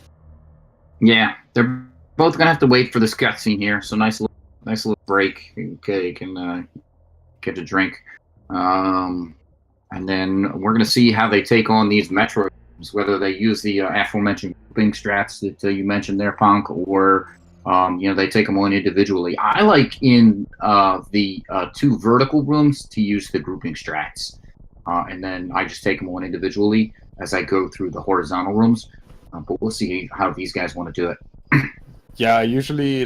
Yeah, they're both gonna have to wait for this cutscene here. So nice little break. Okay, you can get a drink, and then we're gonna see how they take on these Metroids. Whether they use the aforementioned grouping strats that you mentioned there, Punk, or they take them on individually. I like in the 2 vertical rooms to use the grouping strats, and then I just take them on individually as I go through the horizontal rooms. But we'll see how these guys want to do it. Yeah, I usually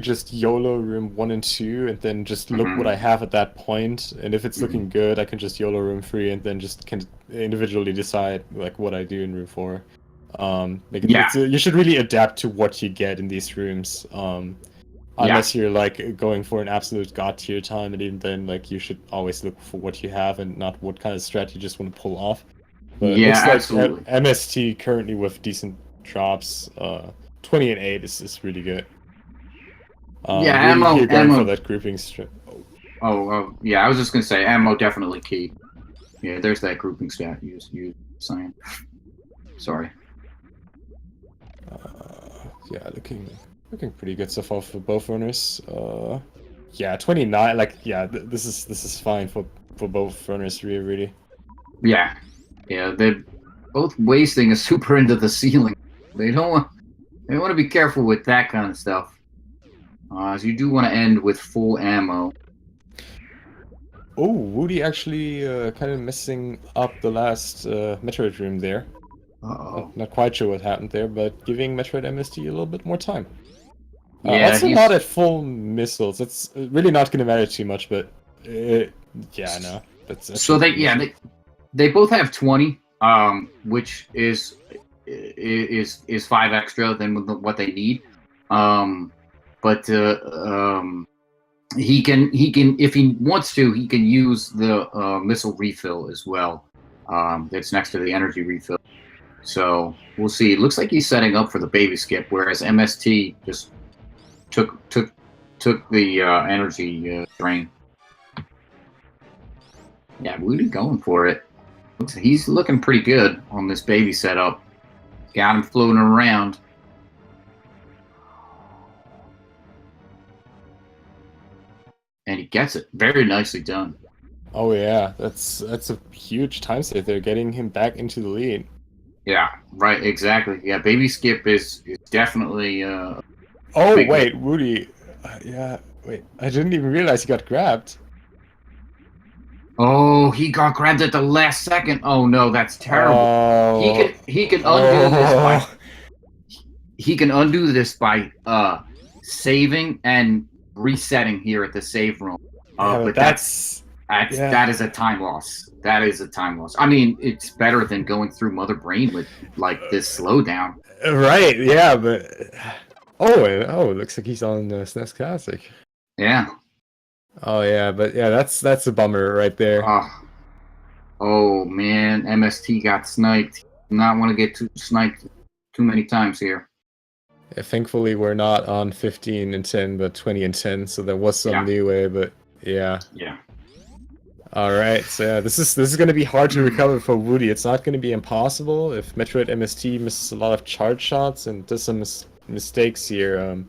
just YOLO room 1 and 2, and then just look what I have at that point. And if it's looking good, I can just YOLO room 3, and then just can individually decide like what I do in room 4. You should really adapt to what you get in these rooms. Unless you're like going for an absolute god tier time, and even then, like you should always look for what you have and not what kind of strat you just want to pull off. But yeah, it looks absolutely. like MST currently with decent drops, 20 and 8 is really good. Ammo for that grouping strat. Yeah, I was just gonna say ammo definitely key. Yeah, there's that grouping stat you saying. Sorry. Yeah, looking pretty good so far for both runners. 29. Like, this is fine for both runners, really. Yeah, they're both wasting a super into the ceiling. They want to be careful with that kind of stuff, as you do want to end with full ammo. Oh, Whewty actually kind of messing up the last Metroid room there. Not quite sure what happened there, but giving MetroidMst a little bit more time. Also not at full missiles. It's really not going to matter too much, but no. That's so they both have 20, which is 5 extra than what they need. But he can if he wants to, he can use the missile refill as well. That's next to the energy refill. So we'll see. It looks like he's setting up for the baby skip, whereas MST just took the energy drain. Yeah, Whewty going for it. He's looking pretty good on this baby setup. Got him floating around. And he gets it. Very nicely done. Oh yeah, that's a huge time save there, getting him back into the lead. Yeah, right, exactly. Yeah, baby skip is definitely wait, Whewty. Yeah, wait. I didn't even realize he got grabbed. Oh, he got grabbed at the last second. Oh no, that's terrible. Oh. He can undo this by Oh. saving and resetting here at the save room. Yeah, but But that's yeah. that is a time loss. That is a time loss. I mean, it's better than going through Mother Brain with like this slowdown. Right, yeah, but oh, it looks like he's on SNES Classic. Yeah. Oh yeah, but yeah, that's a bummer right there. Oh man, MST got sniped. Not want to get too sniped too many times here. Yeah, thankfully, we're not on 15 and 10, but 20 and 10, so there was some leeway. But yeah. Yeah. All right, so yeah, this is going to be hard to recover for Whewty. It's not going to be impossible if MetroidMst misses a lot of charge shots and does some mistakes here.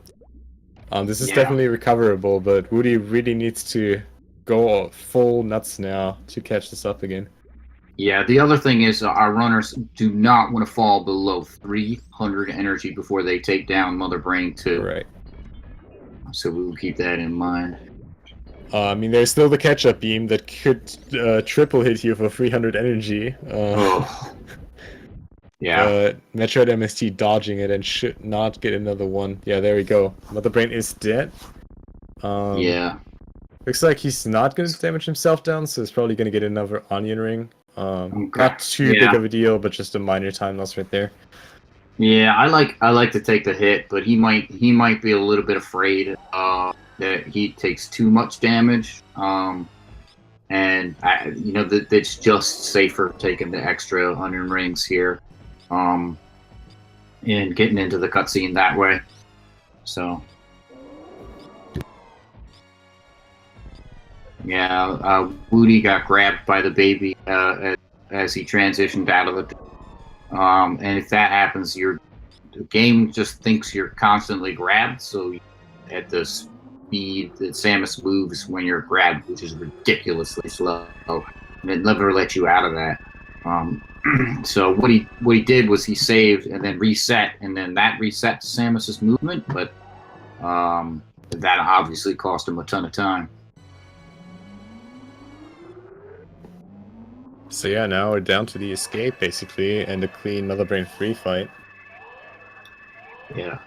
This is definitely recoverable, but Whewty really needs to go full nuts now to catch this up again. Yeah, the other thing is our runners do not want to fall below 300 energy before they take down Mother Brain 2. Right. So we will keep that in mind. I mean, there's still the catch-up beam that could triple hit you for 300 energy. Yeah. But MetroidMst dodging it and should not get another one. Yeah, there we go. Mother Brain is dead. Yeah. Looks like he's not going to damage himself down, so he's probably going to get another onion ring. Not too big of a deal, but just a minor time loss right there. Yeah, I like to take the hit, but he might be a little bit afraid that he takes too much damage. And it's just safer taking the extra onion rings here, and getting into the cutscene that way. So. Yeah, Whewty got grabbed by the baby as he transitioned out of it. And if that happens, the game just thinks you're constantly grabbed, so at the speed that Samus moves when you're grabbed, which is ridiculously slow, and it never lets you out of that. So what he did was he saved and then reset, and then that reset Samus's movement, but that obviously cost him a ton of time. So yeah, now we're down to the escape, basically, and a clean Mother Brain 3 fight. Yeah.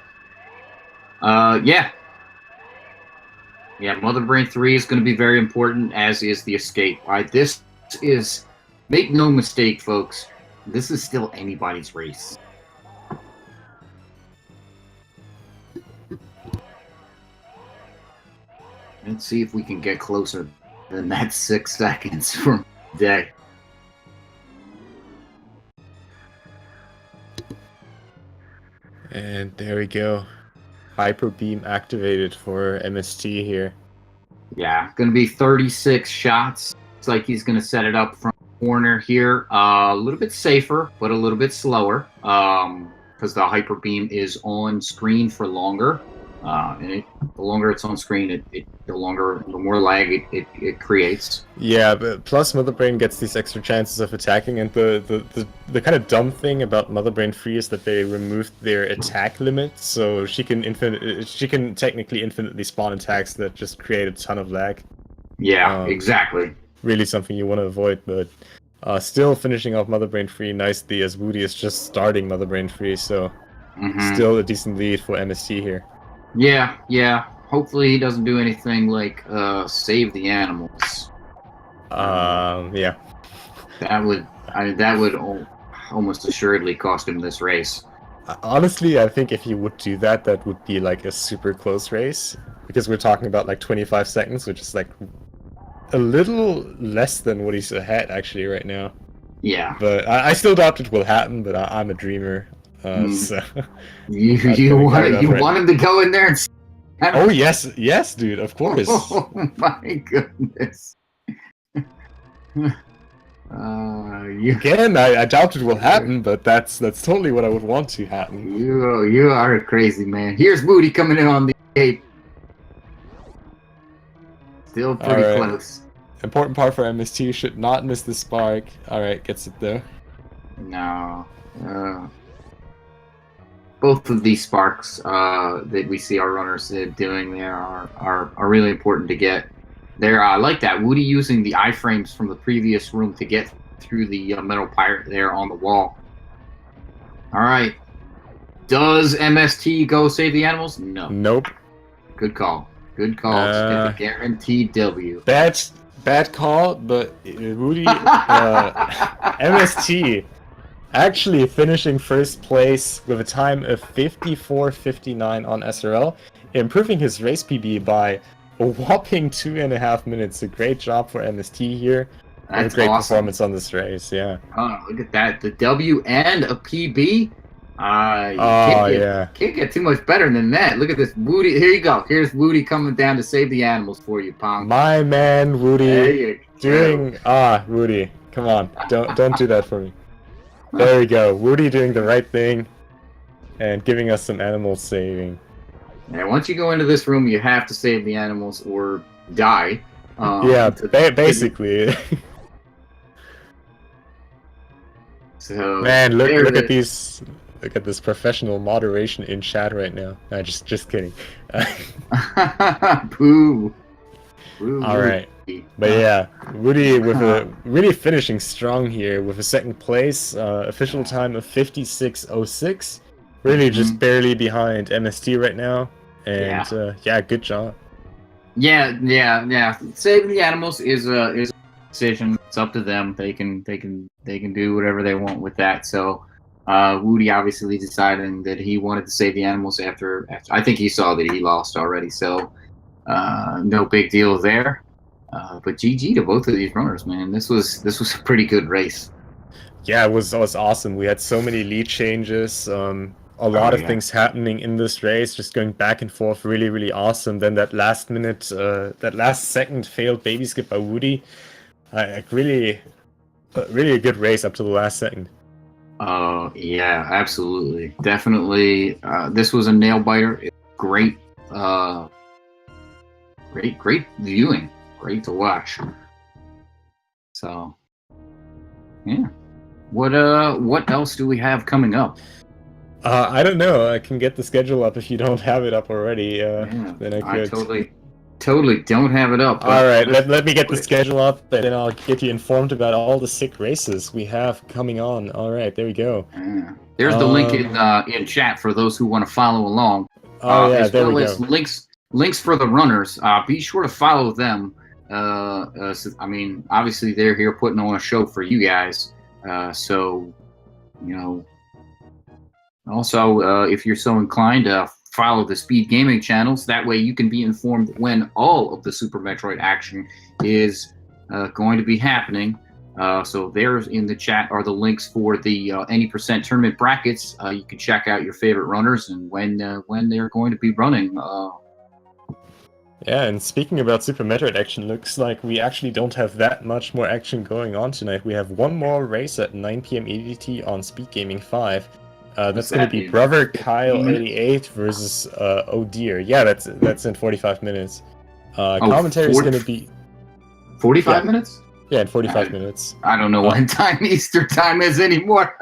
Yeah, Mother Brain 3 is going to be very important, as is the escape. This is, make no mistake, folks, this is still anybody's race. Let's see if we can get closer than that 6 seconds from today. And there we go. Hyper Beam activated for MST here. Yeah, going to be 36 shots. Looks like he's going to set it up from the corner here. A little bit safer, but a little bit slower. Because the Hyper Beam is on screen for longer. And the longer it's on screen, the more lag it creates. Yeah, but plus Mother Brain gets these extra chances of attacking, and the kind of dumb thing about Mother Brain 3 is that they removed their attack limit, so she can technically infinitely spawn attacks that just create a ton of lag. Yeah, exactly. Really something you want to avoid, but still finishing off Mother Brain 3 nicely, as Whewty is just starting Mother Brain 3, so still a decent lead for MST here. Yeah. Hopefully he doesn't do anything like save the animals. Yeah. That would almost assuredly cost him this race. Honestly, I think if he would do that, that would be like a super close race, because we're talking about like 25 seconds, which is like a little less than what he's ahead actually right now. Yeah. But I still doubt it will happen, but I'm a dreamer. So you want him to go in there and... Oh yes, dude, of course. Oh my goodness. Again, I doubt it will happen, but that's totally what I would want to happen. You are a crazy man. Here's Whewty coming in on the gate. Still pretty close. Important part for MST, should not miss the spark. Alright, gets it though. No. both of these sparks that we see our runners doing there are really important to get. There, I like that Whewty using the iframes from the previous room to get through the metal pirate there on the wall. All right, does MST go save the animals? No. Nope. Good call. Good call. Just get the guaranteed W. Bad call, but Whewty, MST actually finishing first place with a time of 54:59 on SRL, improving his race PB by a whopping 2.5 minutes. A great job for MST here. That's a great awesome. performance on this race, yeah. Oh, look at that. The W and a PB. Can't get too much better than that. Look at this Whewty. Here you go. Here's Whewty coming down to save the animals for you, Pong. My man, Whewty. Whewty. Come on. Don't do that for me. There we go. Whewty doing the right thing and giving us some animal saving. Yeah, once you go into this room, you have to save the animals or die. Basically. So man, look at these. Look at this professional moderation in chat right now. No, just kidding. Boo. All right. But yeah, Whewty with really finishing strong here with a second place, official time of 56:06. Really just barely behind MST right now. And good job. Yeah. Saving the animals is a decision. It's up to them. They can do whatever they want with that. So Whewty obviously deciding that he wanted to save the animals after I think he saw that he lost already. So no big deal there. But GG to both of these runners, man. This was a pretty good race. Yeah, it was awesome. We had so many lead changes. A lot of things happening in this race, just going back and forth, really, really awesome. Then that last minute, that last second failed baby skip by Whewty. Really a good race up to the last second. Yeah, absolutely. Definitely. This was a nail biter. Great, great viewing. Great to watch. So, yeah. What else do we have coming up? I don't know. I can get the schedule up if you don't have it up already. Then I could. Totally don't have it up. All right, let me get the schedule up, and then I'll get you informed about all the sick races we have coming on. All right, there we go. There's the link in chat for those who want to follow along. There we go. Links for the runners. Be sure to follow them. I mean, obviously they're here putting on a show for you guys. So, you know. Also, if you're so inclined, follow the Speed Gaming channels. That way you can be informed when all of the Super Metroid action is going to be happening. So there's in the chat are the links for the any percent tournament brackets. You can check out your favorite runners and when they're going to be running. Yeah, and speaking about Super Metroid action, looks like we actually don't have that much more action going on tonight. We have one more race at 9 p.m. EDT on Speed Gaming 5. That's going to be Brother Kyle 88 versus Oh Dear. Yeah, that's in 45 minutes. Commentary is going to be 45 minutes. Yeah, in 45 minutes. I don't know what time Eastern time is anymore.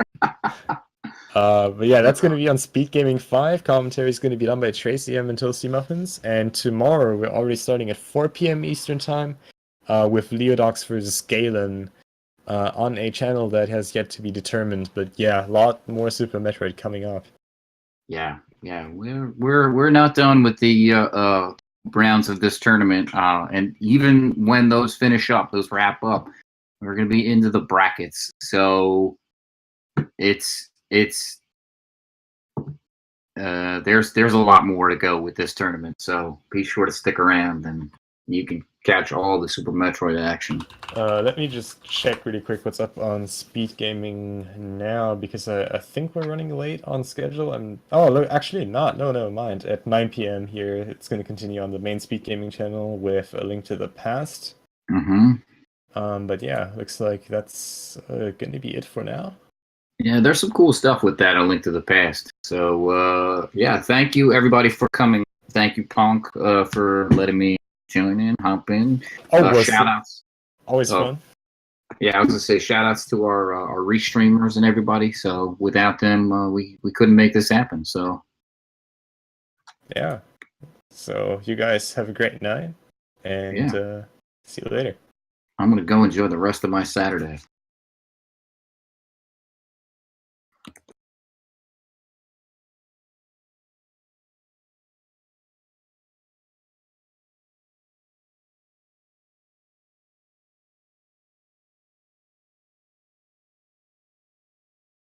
But yeah, that's going to be on Speed Gaming 5. Commentary is going to be done by Tracy M and Toasty Muffins. And tomorrow we're already starting at 4 p.m. Eastern time with Leodox versus Galen. On a channel that has yet to be determined, but yeah, a lot more Super Metroid coming up. Yeah, we're not done with the rounds of this tournament, and even when those finish up, those wrap up, we're gonna be into the brackets. So it's there's a lot more to go with this tournament. So be sure to stick around and you can catch all the Super Metroid action. Let me just check really quick what's up on Speed Gaming now, because I think we're running late on schedule. Look, actually not. No, never mind. At 9 p.m. here, it's going to continue on the main Speed Gaming channel with a link to the past. But yeah, looks like that's going to be it for now. Yeah, there's some cool stuff with that, a link to the past. So, yeah, thank you, everybody, for coming. Thank you, Punk, for letting me join in, hop in. Shout outs. Always fun. Yeah, I was gonna say shout outs to our restreamers and everybody. So without them, we couldn't make this happen. So Yeah. So you guys have a great night, and yeah, see you later. I'm gonna go enjoy the rest of my Saturday.